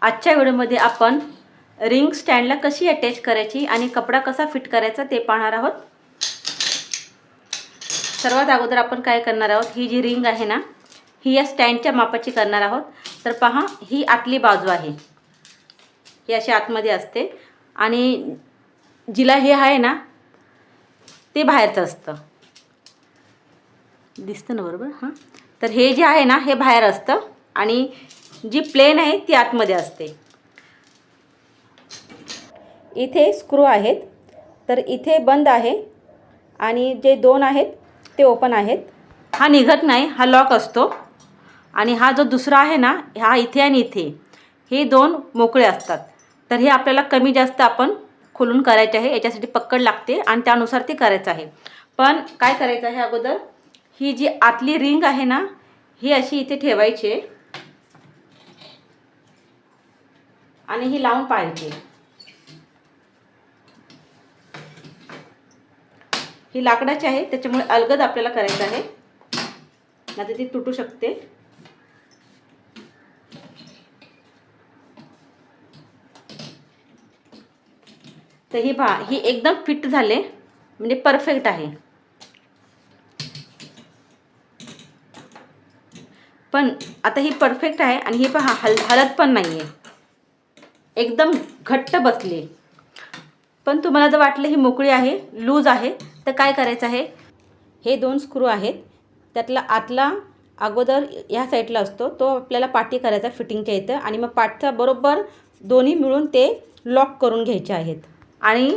आजच्या व्हिडिओमध्ये आपण रिंग स्टँडला कशी अटॅच करायची आणि कपडा कसा फिट करायचा ते पाहणार आहोत। सर्वात अगोदर आपण काय करणार आहोत, ही जी रिंग आहे ना ही या स्टँडच्या मापाची करणार आहोत। तर पहा, ही आतली बाजू आहे, ही अशी आतमध्ये असते आणि जिला हे आहे ना ते बाहेरचं असतं, दिसतं ना बरोबर। हां, तर हे जे आहे ना हे बाहेर असतं आणि जी प्लेन आहे ती आतमध्ये असते। इथे स्क्रू आहेत, तर इथे बंद आहे आणि जे दोन आहेत ते ओपन आहेत। हा निघत नाही, हा लॉक असतो आणि हा जो दुसरा आहे ना हा इथे आणि इथे हे दोन मोकळे असतात। तर हे आपल्याला कमी जास्त आपण खोलून करायचे आहे, याच्यासाठी पकड लागते आणि त्यानुसार ते करायचं आहे। पण काय करायचं आहे अगोदर, ही जी आतली रिंग आहे ना ही अशी इथे ठेवायची आणि ही लावून पाहायची। ही लाकडाची आहे त्याच्यामुळे अलगद आपल्याला करायचं आहे, नाहीतर ती तुटू शकते। तर ही पहा, ही एकदम फिट झाले, म्हणजे परफेक्ट आहे। पण आता ही परफेक्ट आहे आणि ही पहा हलत पण नाही आहे, एकदम घट्ट बसली। पण तुम्हाला जर वाटलं ही मोकळी आहे, लूज आहे, तर काय करायचं आहे, हे दोन स्क्रू आहेत, त्यातला आतला अगोदर ह्या साईडला असतो तो आपल्याला पाठी करायचा फिटिंगच्या इथं आणि मग पाठचा बरोबर दोन्ही मिळून ते लॉक करून घ्यायचे आहेत। आणि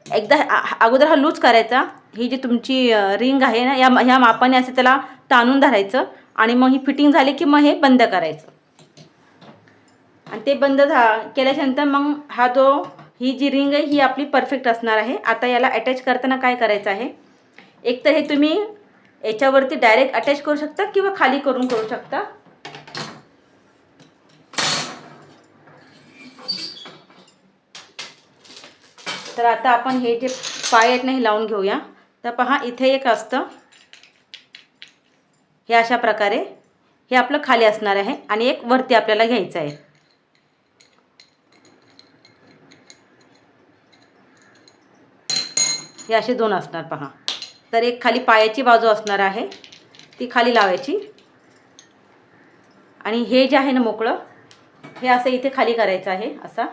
एकदा अगोदर हा लूज करायचा, ही जी तुमची रिंग आहे ना ह्या मापाने असं त्याला ताणून धरायचं आणि मग ही फिटिंग झाली की मग हे बंद करायचं आणि ते बंद केल्याच्यानंतर मग हा जो ही जी रिंग आहे ही आपली परफेक्ट असणार आहे। आता याला अटॅच करताना काय करायचं आहे, एक तर हे तुम्ही याच्यावरती डायरेक्ट अटॅच करू शकता किंवा खाली करून करू शकता। तर आता आपण हे जे पाय आहेत ना हे लावून घेऊया। तर पहा, इथे एक असतं, हे अशा प्रकारे हे आपलं खाली असणार आहे आणि एक वरती आपल्याला घ्यायचं आहे। हे असे दोन असणार पहा। तर एक खाली पायाची बाजू असणार आहे, ती खाली लावायची आणि हे जे आहे ना मोकळं हे असं इथे खाली करायचं आहे असा,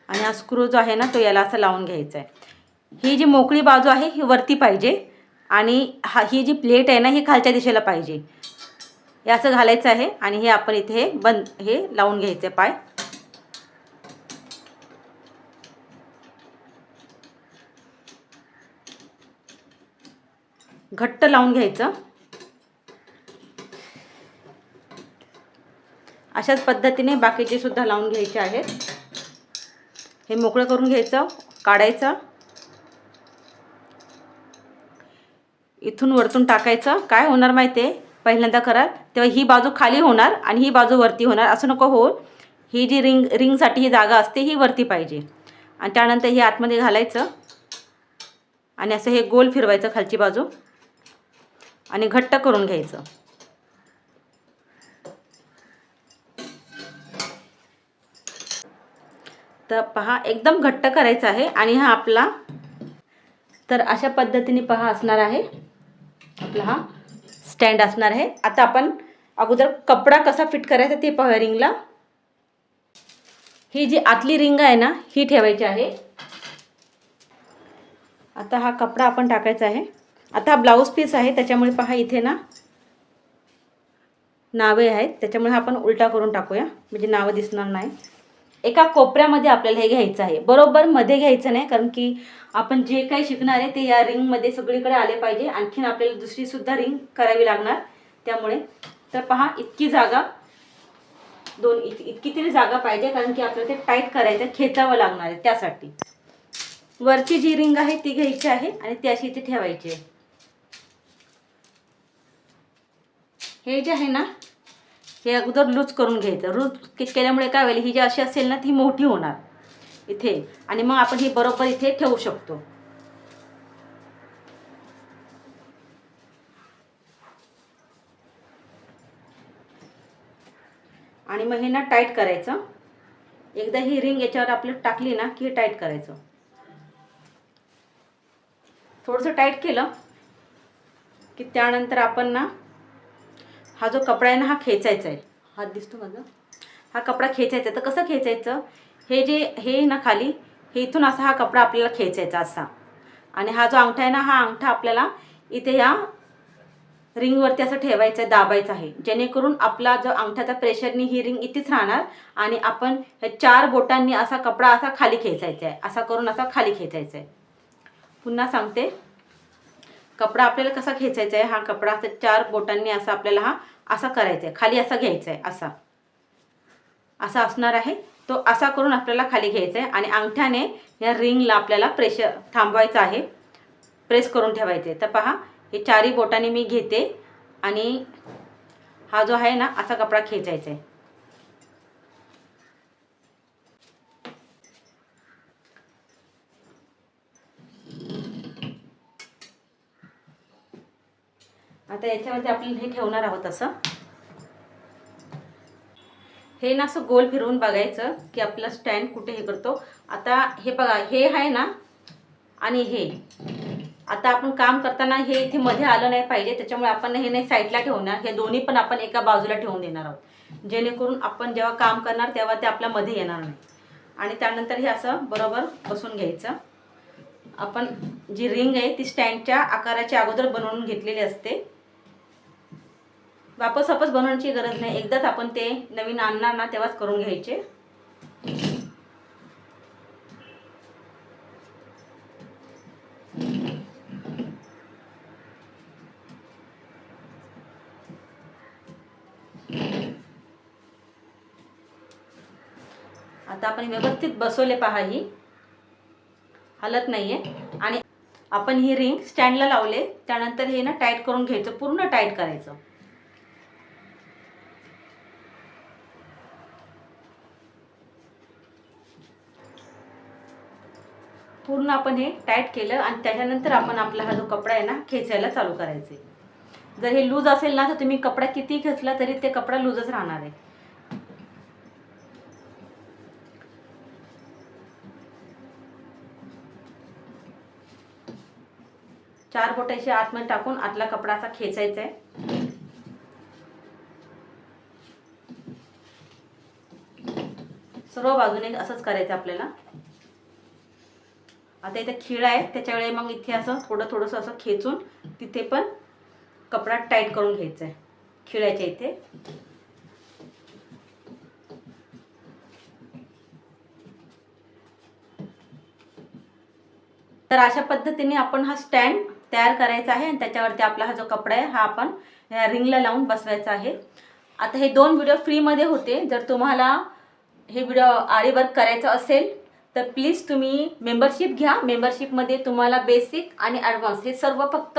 आणि हा स्क्रू जो आहे ना तो याला असं लावून घ्यायचा आहे। ही जी मोकळी बाजू आहे ही वरती पाहिजे आणि ही जी प्लेट आहे ना ही खालच्या दिशेला पाहिजे, हे असं घालायचं आहे आणि हे आपण इथे हे लावून घ्यायचे पाय। घट्ट लावून घ्यायचं, अशाच पद्धतीने बाकीचे सुद्धा लावून घ्यायचे आहेत। हे मोकळं करून घ्यायचं, काढायचं, इथून वरतून टाकायचं। काय होणार माहिती आहे, पहिल्यांदा कराल तेव्हा ही बाजू खाली होणार आणि ही बाजू वरती होणार, असं नको हो। ही जी रिंगसाठी ही जागा असते ही वरती पाहिजे आणि त्यानंतर हे आतमध्ये घालायचं आणि असं हे गोल फिरवायचं खालची बाजू आणि घट्ट करून घ्यायचं। तर पहा, एकदम घट्ट करायचं आहे आणि हा आपला, तर अशा पद्धतीने पहा असणार आहे आपला हा स्टँड असणार आहे। आता आपण अगोदर कपडा कसा फिट करायचा ते पहा। रिंगला ही जी आतली रिंग आहे ना ही ठेवायची आहे। आता हा कपडा आपण टाकायचा आहे। आता हा ब्लाऊज पीस आहे त्याच्यामुळे पहा इथे ना नावे आहेत, त्याच्यामुळे हा आपण उलटा करून टाकूया म्हणजे नावं दिसणार नाही। एका कोपऱ्यामध्ये आपल्याला हे घ्यायचं आहे, बरोबर मध्ये घ्यायचं नाही, कारण की आपण जे काही शिकणार आहे ते या रिंगमध्ये सगळीकडे आले पाहिजे। आणखीन आपल्याला दुसरी सुद्धा रिंग करावी लागणार त्यामुळे। तर पहा, इतकी जागा इतकी तरी जागा पाहिजे, कारण की आपल्याला ते टाईट करायचं, खेचावं लागणार आहे। त्यासाठी वरची जी रिंग आहे ती घ्यायची आहे आणि ती अशी इथे ठेवायची आहे। हे जे आहे ना हे अगोदर लूज करून घ्यायचं। लूज केल्यामुळे काय होईल, ही जी अशी असेल ना ती मोठी होणार इथे आणि मग आपण ही बरोबर इथे ठेवू शकतो। आणि मग हे ना टाईट करायचं. एकदा ही रिंग याच्यावर आपलं टाकली ना की टाईट करायचं. थोडंसं टाईट केलं की त्यानंतर आपण ना हा जो कपडा आहे ना हा खेचायचा आहे. हात दिसतो माझा. हा कपडा खेचायचा. तर कसं खेचायचं, हे ना खाली हे इथून असा हा कपडा आपल्याला खेचायचा असा. आणि हा जो अंगठा आहे ना हा अंगठा आपल्याला इथे या रिंगवरती असं ठेवायचं आहे, दाबायचं आहे, जेणेकरून आपला जो अंगठ्याचा प्रेशरनी ही रिंग इथेच राहणार आणि आपण हे 4 बोटांनी असा कपडा असा खाली खेचायचा आहे. असा करून असा खाली खेचायचा आहे. पुन्हा सांगते, कपडा आपल्याला कसा खेचायचा आहे, हा कपडा असा 4 बोटांनी असा आपल्याला हा असा करायचा आहे, खाली असा घ्यायचा आहे, असा असणार आहे. तो असा करून आपल्याला खाली घ्यायचा आहे आणि अंगठ्याने या रिंगला आपल्याला प्रेशर थांबवायचं आहे, प्रेस करून ठेवायचे. तर पहा, हे 4ही बोटांनी मी घेते आणि हा जो आहे ना असा कपडा खेचायचा आहे. आता याच्यामध्ये आपण हे ठेवणार आहोत. असं हे ना असं गोल फिरवून बघायचं की आपला स्टँड कुठे हे करतो. आता हे बघा, हे आहे ना आणि हे आता आपण काम करताना हे इथे मध्ये आलं नाही पाहिजे, त्याच्यामुळे आपण हे नाही साईडला ठेवणार. हे दोन्ही पण आपण एका बाजूला ठेवून देणार आहोत, जेणेकरून आपण जेव्हा काम करणार तेव्हा ते आपल्या मध्ये येणार नाही. आणि त्यानंतर हे असं बरोबर बसून घ्यायचं. आपण जी रिंग आहे ती स्टँडच्या आकाराची अगोदर बनवून घेतलेली असते. वापस बनवण्याची गरज नाही, एकदाच आपण ते नवीन आणणार ना तेव्हाच करून घ्यायचे. आता आपण व्यवस्थित बसवले पहा, ही हलत नाहीये. आणि आपण ही रिंग स्टँडला लावले, त्यानंतर हे ना टाईट करून घ्यायचं, पूर्ण टाईट करायचं. पूर्ण आपण हे टाईट केलं आणि त्याच्यानंतर आपण आपला हा जो कपडा आहे ना खेचायला चालू करायचे. जर हे लूज असेल ना तर तुम्ही कपडा किती खेचला तरी ते कपडा लूजच राहणार आहे. चार बोटाशी आतमध्ये टाकून आतला कपडा असा खेचायचा आहे. सर्व बाजूने असंच करायचं आपल्याला. आता इथे खिळा आहे, त्याच्यावेळी मग इथे असं थोडंसं असं खेचून तिथे पण कपडा टाईट करून घ्यायचा आहे खिळ्याच्या इथे. तर अशा पद्धतीने आपण हा स्टँड तयार करायचा आहे आणि त्याच्यावरती आपला हा जो कपडा आहे हा आपण ह्या रिंगला लावून बसवायचा आहे. आता हे 2 व्हिडिओ फ्रीमध्ये होते. जर तुम्हाला हे व्हिडिओ आरी वर्क करायचं असेल तर प्लीज तुम्ही मेंबरशिप घ्या. मेंबरशिपमध्ये तुम्हाला बेसिक आणि ॲडव्हान्स हे सर्व फक्त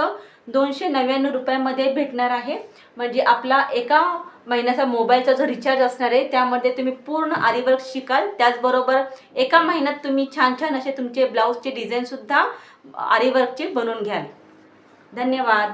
299 रुपयामध्ये भेटणार आहे. म्हणजे आपला एका महिन्याचा मोबाईलचा जो रिचार्ज असणार आहे त्यामध्ये तुम्ही पूर्ण आरी वर्क शिकाल. त्याचबरोबर एका महिन्यात तुम्ही छान असे तुमचे ब्लाऊजचे डिझाईनसुद्धा आरी वर्कचे बनवून घ्याल. धन्यवाद.